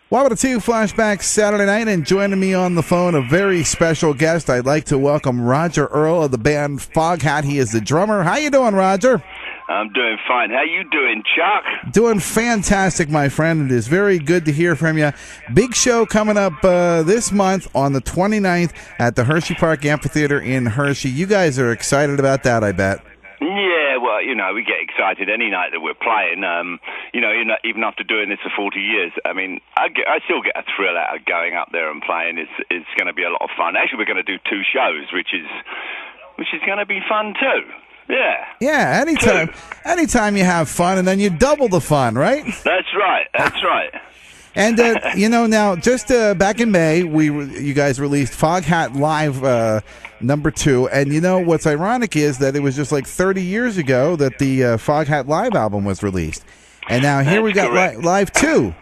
Welcome to Flashback Saturday night, and joining me on the phone, a very special guest. I'd like to welcome Roger Earl of the band Foghat. He is the drummer. How you doing, Roger? I'm doing fine. How you doing, Chuck? Doing fantastic, my friend. It is very good to hear from you. Big show coming up this month on the 29th at the Hershey Park Amphitheater in Hershey. You guys are excited about that, I bet. Yeah, well, we get excited any night that we're playing. Even after doing this for 40 years, I still get a thrill out of going up there and playing. It's going to be a lot of fun. Actually, we're going to do 2 shows, which is going to be fun too. Yeah. Yeah, anytime you have fun, and then you double the fun, right? That's right. And, now, just back in May, you guys released Foghat Live number 2. And, what's ironic is that it was just like 30 years ago that the Foghat Live album was released. And now here we got Live 2.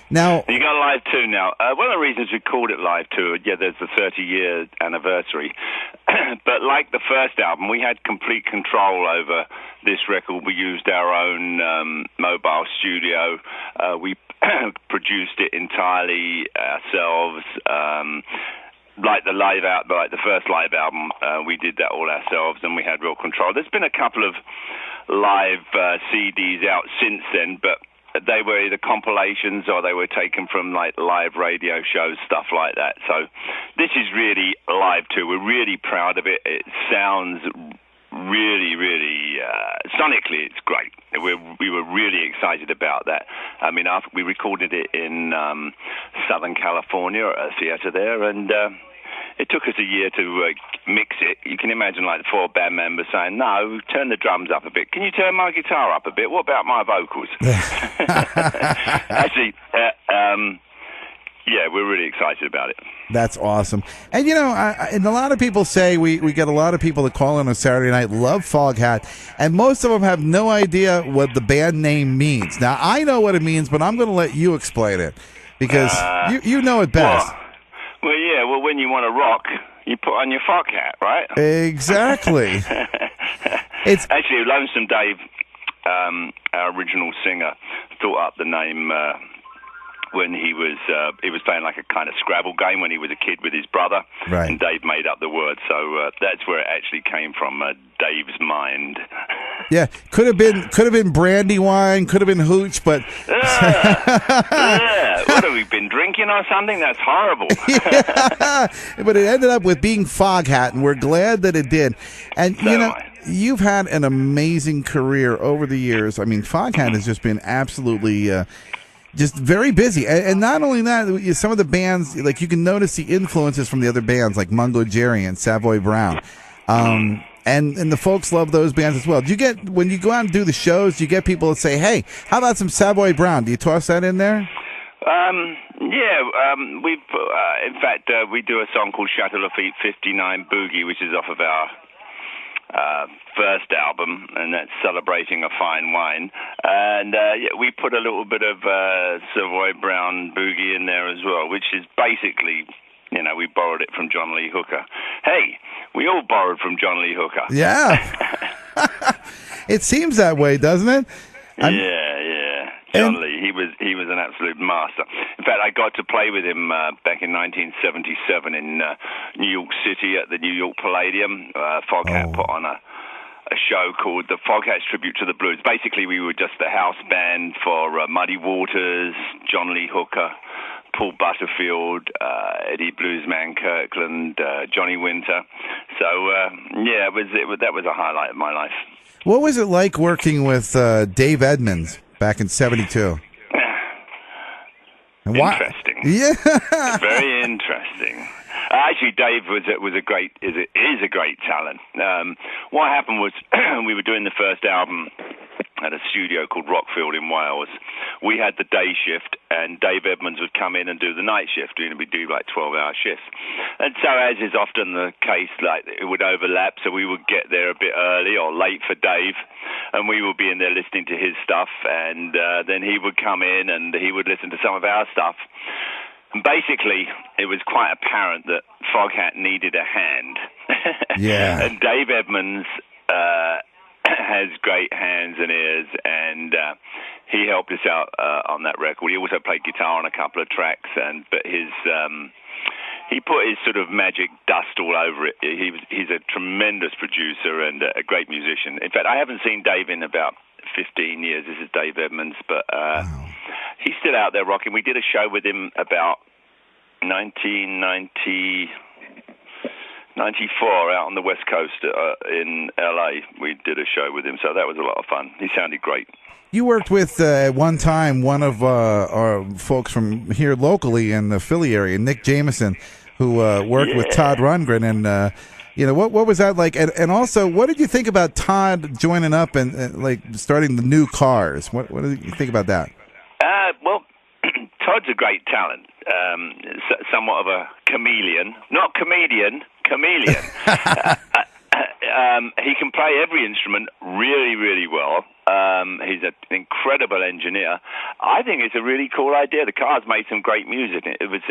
Now, you got Live 2 now. One of the reasons we called it Live 2, there's the 30-year anniversary. But like the first album, we had complete control over this record. We used our own mobile studio. We produced it entirely ourselves. Like the first live album, we did that all ourselves, and we had real control. There's been a couple of live CDs out since then, but they were either compilations or they were taken from like live radio shows, stuff like that. So this is really Live 2. We're really proud of it. It sounds really, really sonically, it's great. We were really excited about that. After we recorded it in Southern California at a theater there, and it took us a year to mix it. You can imagine like the 4 band members saying, "No, turn the drums up a bit. Can you turn my guitar up a bit? What about my vocals?" Actually, yeah, we're really excited about it. That's awesome. And, and a lot of people say, we get a lot of people that call in on Saturday night, love Foghat, and most of them have no idea what the band name means. Now, I know what it means, but I'm going to let you explain it, because you know it best. Well, when you want to rock, you put on your Foghat, right? Exactly. It's actually Lonesome Dave, our original singer, thought up the name when he was playing like a kind of Scrabble game when he was a kid with his brother, right. And Dave made up the word, so that's where it actually came from, Dave's mind. Yeah, could have been brandy wine, could have been hooch, but what have we been drinking or something? That's horrible. Yeah, but it ended up with being Foghat, and we're glad that it did. And you've had an amazing career over the years. Foghat has just been absolutely just very busy, and not only that, some of the bands, like, you can notice the influences from the other bands, like Mungo Jerry and Savoy Brown, and the folks love those bands as well. Do you get, when you go out and do the shows, do you get people that say, "Hey, how about some Savoy Brown"? Do you toss that in there? We've in fact we do a song called Chateau Lafitte 59 Boogie, which is off of our first album, and that's celebrating a fine wine. And we put a little bit of Savoy Brown Boogie in there as well, which is basically, we borrowed it from John Lee Hooker. Hey, we all borrowed from John Lee Hooker. Yeah. It seems that way, doesn't it? Yeah. John Lee, he was an absolute master. In fact, I got to play with him back in 1977 in New York City at the New York Palladium. Foghat put on a show called the Foghat's Tribute to the Blues. Basically, we were just the house band for Muddy Waters, John Lee Hooker, Paul Butterfield, Eddie Bluesman Kirkland, Johnny Winter. So, that was a highlight of my life. What was it like working with Dave Edmunds back in '72? Interesting. Yeah. Very interesting. Actually, Dave is a great talent. What happened was we were doing the first album at a studio called Rockfield in Wales. We had the day shift, and Dave Edmunds would come in and do the night shift. We'd do like 12-hour shifts. And so, as is often the case, like, it would overlap, so we would get there a bit early or late for Dave, and we would be in there listening to his stuff, and then he would come in and he would listen to some of our stuff. And basically, it was quite apparent that Foghat needed a hand. Yeah. And Dave Edmunds has great hands and ears, and he helped us out on that record. He also played guitar on a couple of tracks, but he put his sort of magic dust all over it. He's a tremendous producer and a great musician. In fact, I haven't seen Dave in about 15 years. This is Dave Edmonds, but he's still out there rocking. We did a show with him about 1994 out on the West Coast in L.A. We did a show with him, so that was a lot of fun. He sounded great. You worked with, at one time, one of our folks from here locally in the Philly area, Nick Jameson, who worked with Todd Rundgren, and what was that like? And also, what did you think about Todd joining up and like starting the new Cars? What did you think about that? Well, Todd's a great talent, somewhat of a chameleon, not comedian, chameleon. He can play every instrument really, really well. He's an incredible engineer. I think it's a really cool idea. The Cars made some great music. It was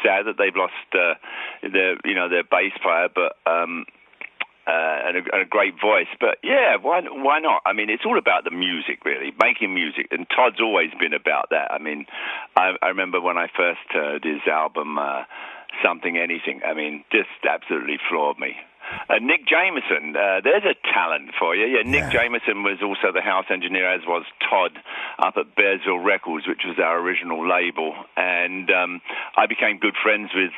sad that they've lost their bass player, but and a great voice. But yeah, why not? I mean, it's all about the music, really, making music. And Todd's always been about that. I mean, I remember when I first heard his album, Something Anything. I mean, just absolutely floored me. Nick Jameson, there's a talent for you. Yeah, Nick Jameson was also the house engineer, as was Todd, up at Bearsville Records, which was our original label. And I became good friends with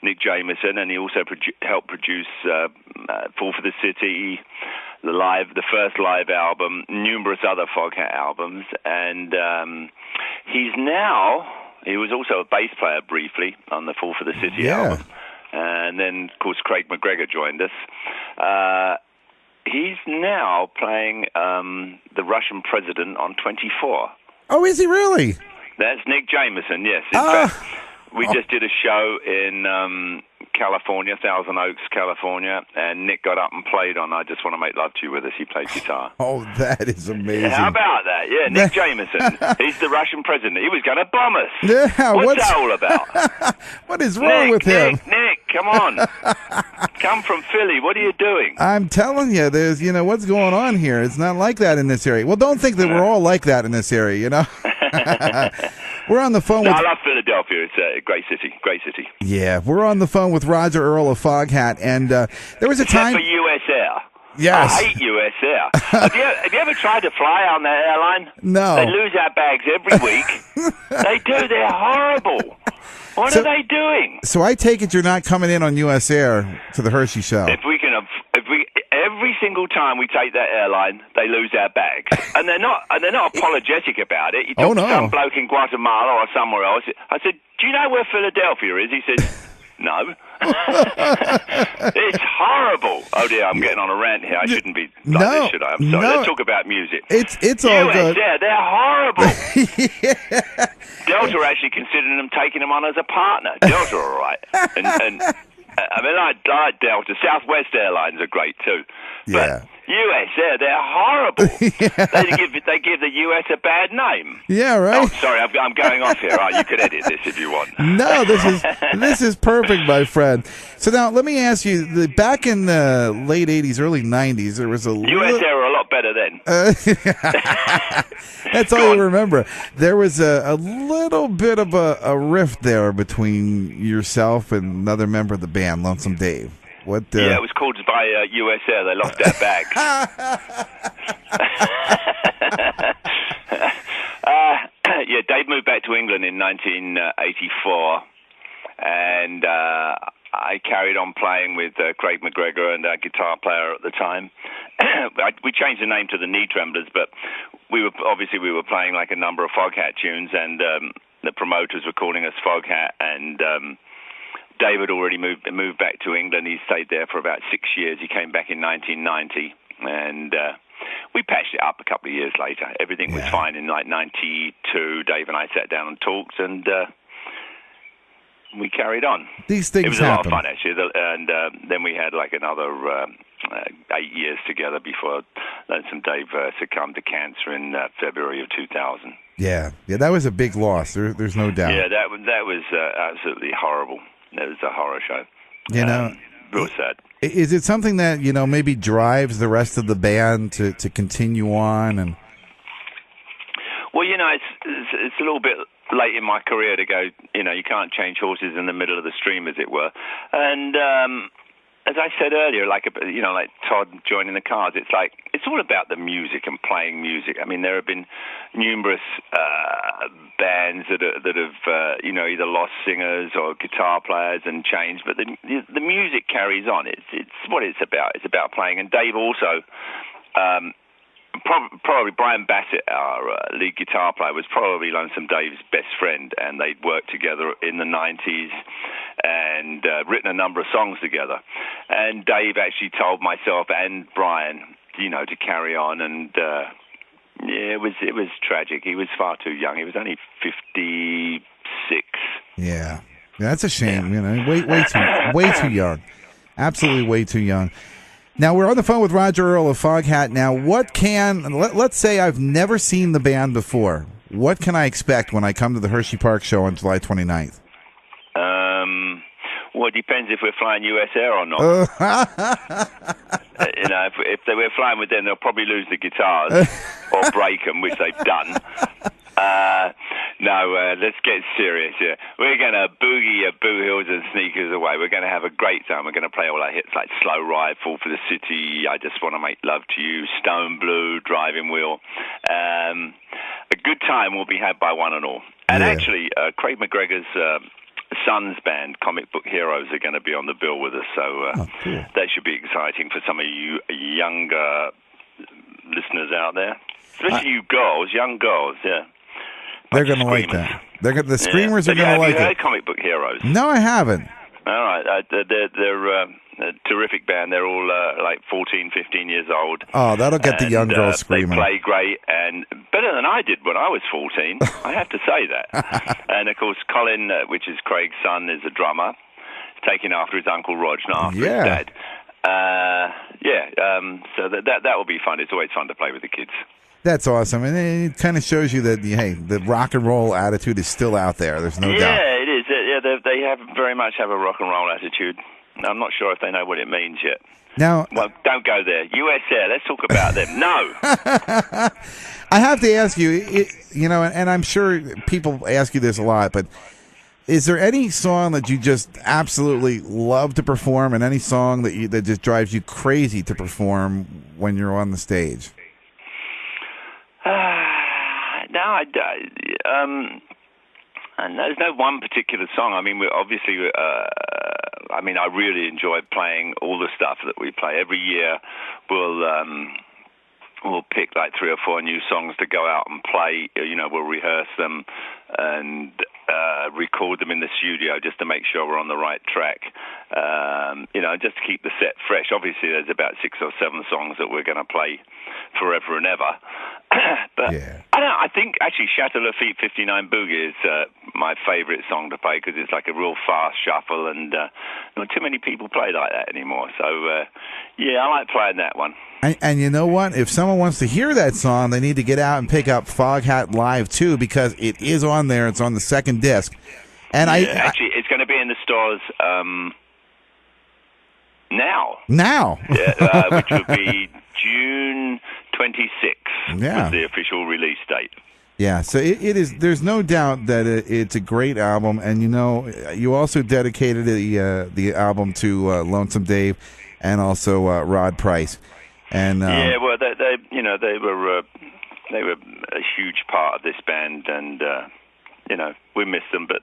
Nick Jameson, and he also helped produce Fall for the City, the first live album, numerous other Foghat albums. And he was also a bass player briefly on the Fall for the City album. And then, of course, Craig McGregor joined us. He's now playing the Russian president on 24. Oh, is he really? That's Nick Jameson, yes. In fact, we just did a show in California, Thousand Oaks, California, and Nick got up and played on I Just Want to Make Love to You with us. He played guitar. Oh, that is amazing. How about that? Yeah, Nick Jameson. He's the Russian president. He was going to bomb us. Yeah, what's that all about? What is wrong with him? Nick, come on. Come from Philly. What are you doing? I'm telling you, there's, what's going on here. It's not like that in this area. Well, don't think that we're all like that in this area, We're on the phone with... I love Philadelphia. It's a great city. Great city. Yeah, we're on the phone with Roger Earl of Foghat, and there was a time... Except for US Air. Yes. I hate US Air. Have you ever tried to fly on that airline? No. They lose our bags every week. They do. They're horrible. What are they doing? So I take it you're not coming in on US Air to the Hershey show. Every single time we take that airline, they lose our bags, and they're not apologetic about it. You talk to some bloke in Guatemala or somewhere else. I said, "Do you know where Philadelphia is?" He said, "No." It's horrible. Oh dear, I'm getting on a rant here. I shouldn't be like this, should I? I'm sorry. Let's talk about music. It's all good. Yeah, they're horrible. Delta actually considered taking them on as a partner. Delta, all right, and I mean, I like Delta. Southwest Airlines are great too. But US Air, they're horrible. They give the US a bad name. Yeah, right. Oh, sorry, I'm going off here. You could edit this if you want. No, this is perfect, my friend. So now let me ask you: back in the late '80s, early '90s, there was a US Air were a lot better then. That's all you remember. There was a little bit of a rift there between yourself and another member of the band, Lonesome Dave. Yeah, it was caused by US Air. They lost their bags. Dave moved back to England in 1984, and I carried on playing with Craig McGregor and our guitar player at the time. We changed the name to the Knee Tremblers, but we were playing like a number of Foghat tunes, and the promoters were calling us Foghat, and Dave had already moved back to England. He stayed there for about 6 years. He came back in 1990, and we patched it up a couple of years later. Everything was fine in like 92. Dave and I sat down and talked, and we carried on. These things happen. It was a lot of fun, actually. And then we had like another 8 years together before Lonesome Dave succumbed to cancer in February of 2000. Yeah, that was a big loss. There's no doubt. Yeah, that was absolutely horrible. It was a horror show. Real sad. Is it something that, maybe drives the rest of the band to continue on? And well, it's a little bit late in my career to go, you can't change horses in the middle of the stream, as it were. And as I said earlier, like Todd joining the Cars, it's all about the music and playing music. I mean, there have been numerous bands that have either lost singers or guitar players and changed, but the music carries on. It's what it's about. It's about playing. And Dave also. Probably Brian Bassett, our lead guitar player, was probably Lonesome Dave's best friend, and they'd worked together in the 90s and written a number of songs together. And Dave actually told myself and Brian, to carry on, and it was tragic. He was far too young. He was only 56. Yeah, that's a shame. Way too young. Absolutely way too young. Now, we're on the phone with Roger Earl of Foghat. Now, let's say I've never seen the band before. What can I expect when I come to the Hershey Park show on July 29th? Well, it depends if we're flying US Air or not. If they were flying with them, they'll probably lose the guitars or break them, which they've done. Let's get serious here. We're going to boogie your Boo Hills and Sneakers away. We're going to have a great time. We're going to play all our hits like Slow Ride, Fall for the City, I Just Want to Make Love to You, Stone Blue, Driving Wheel. A good time will be had by one and all. And actually, Craig McGregor's son's band, Comic Book Heroes, are going to be on the bill with us. So cool. That should be exciting for some of you younger listeners out there. Especially you girls, young girls, yeah. They're going to like that. The Screamers are going to like it. Have you heard Comic Book Heroes? No, I haven't. All right. They're a terrific band. They're all like 14, 15 years old. Oh, that'll get the young girls screaming. They play great and better than I did when I was 14. I have to say that. And, of course, Colin, which is Craig's son, is a drummer, taking after his Uncle Rog, not after his dad. So that will be fun. It's always fun to play with the kids. That's awesome, and it kind of shows you that the rock and roll attitude is still out there. There's no doubt. Yeah, it is. They have very much have a rock and roll attitude. I'm not sure if they know what it means yet. Now, well, don't go there. US Air. Let's talk about them. No. I have to ask you, and I'm sure people ask you this a lot, but is there any song that you just absolutely love to perform, and any song that just drives you crazy to perform when you're on the stage? And there's no one particular song. I mean, I really enjoy playing all the stuff that we play. Every year, we'll pick like 3 or 4 new songs to go out and play. We'll rehearse them and record them in the studio just to make sure we're on the right track. Just to keep the set fresh. Obviously, there's about 6 or 7 songs that we're going to play forever and ever. But I think actually Chateau Lafitte 59 Boogie is my favorite song to play because it's like a real fast shuffle, and not too many people play like that anymore. So I like playing that one. And you know what? If someone wants to hear that song, they need to get out and pick up Foghat Live too, because it is on there. It's on the second disc. And actually, it's going to be in the stores now. Which will be June 26th. Was the official release date. Yeah, so it is. There's no doubt that it's a great album, and you also dedicated the album to Lonesome Dave and also Rod Price. And they were a huge part of this band, and we miss them, but.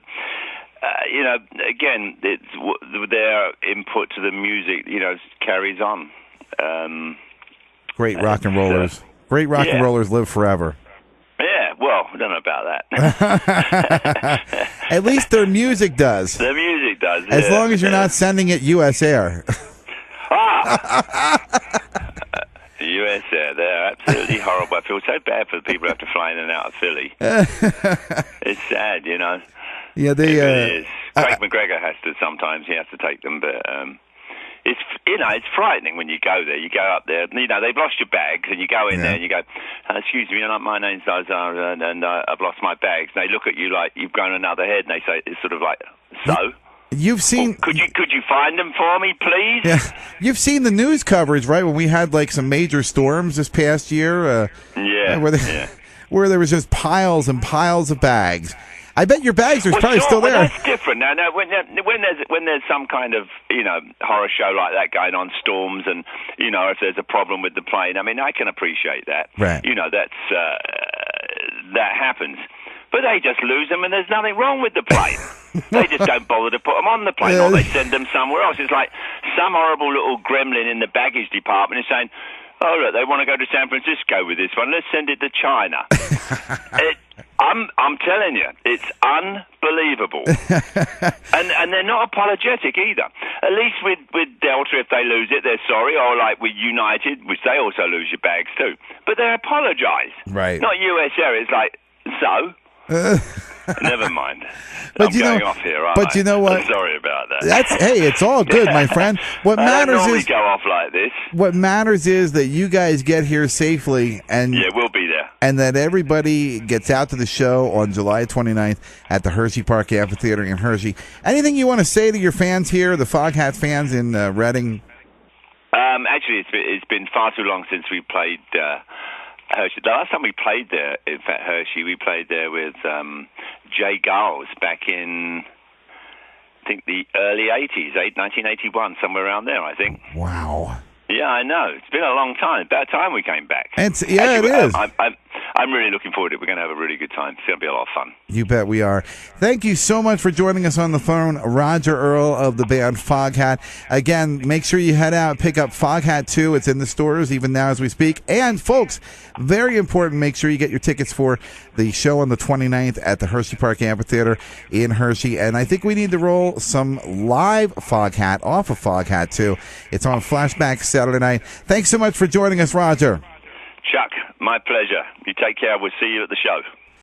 Again, their input to the music, carries on. Great rock and rollers. Great rock and rollers live forever. Yeah, well, I don't know about that. At least their music does. Their music does. As long as you're not sending it US Air. US Air, they're absolutely horrible. I feel so bad for the people who have to fly in and out of Philly. It's sad, Yeah, it is. Craig McGregor has to sometimes. He has to take them, but it's frightening when you go there. You go up there, they've lost your bags, and you go in there and you go, "Excuse me, my name's Zazar, and I've lost my bags." And they look at you like you've grown another head, and they say, "It's sort of like so." You've seen. Could you find them for me, please? Yeah, you've seen the news coverage, right? When we had like some major storms this past year. Where there was just piles and piles of bags. I bet your bags are probably still there. Well, that's different. Now, when there's some kind of horror show like that going on, storms, and if there's a problem with the plane, I mean, I can appreciate that. Right. That's that happens. But they just lose them, and there's nothing wrong with the plane. They just don't bother to put them on the plane, or they send them somewhere else. It's like some horrible little gremlin in the baggage department is saying, "Oh, look, they want to go to San Francisco with this one. Let's send it to China." I'm telling you, it's unbelievable. and they're not apologetic either. At least with Delta, if they lose it, they're sorry. Or like with United, which they also lose your bags too. But they apologize. Right. Not US Air. It's like, so? Never mind. I'm going off here, aren't I? You know what? I'm sorry about that. Hey, it's all good, my friend. What matters I don't is go off like this. What matters is that you guys get here safely, and we'll be there, and that everybody gets out to the show on July 29th at the Hershey Park Amphitheater in Hershey. Anything you want to say to your fans here, the Foghat fans in Reading? Actually, it's been far too long since we played. Hershey. The last time we played there, in fact, Hershey, we played there with Jay Giles back in, I think, the early 80s, 1981, somewhere around there, I think. Wow. Yeah, I know. It's been a long time. About time we came back. Actually, it is. I'm really looking forward to it. We're going to have a really good time. It's going to be a lot of fun. You bet we are. Thank you so much for joining us on the phone, Roger Earl of the band Foghat. Again, make sure you head out, pick up Foghat 2. It's in the stores even now as we speak. And, folks, very important, make sure you get your tickets for the show on the 29th at the Hershey Park Amphitheater in Hershey. And I think we need to roll some live Foghat off of Foghat 2. It's on Flashback Saturday night. Thanks so much for joining us, Roger. Chuck, my pleasure. You take care. We'll see you at the show.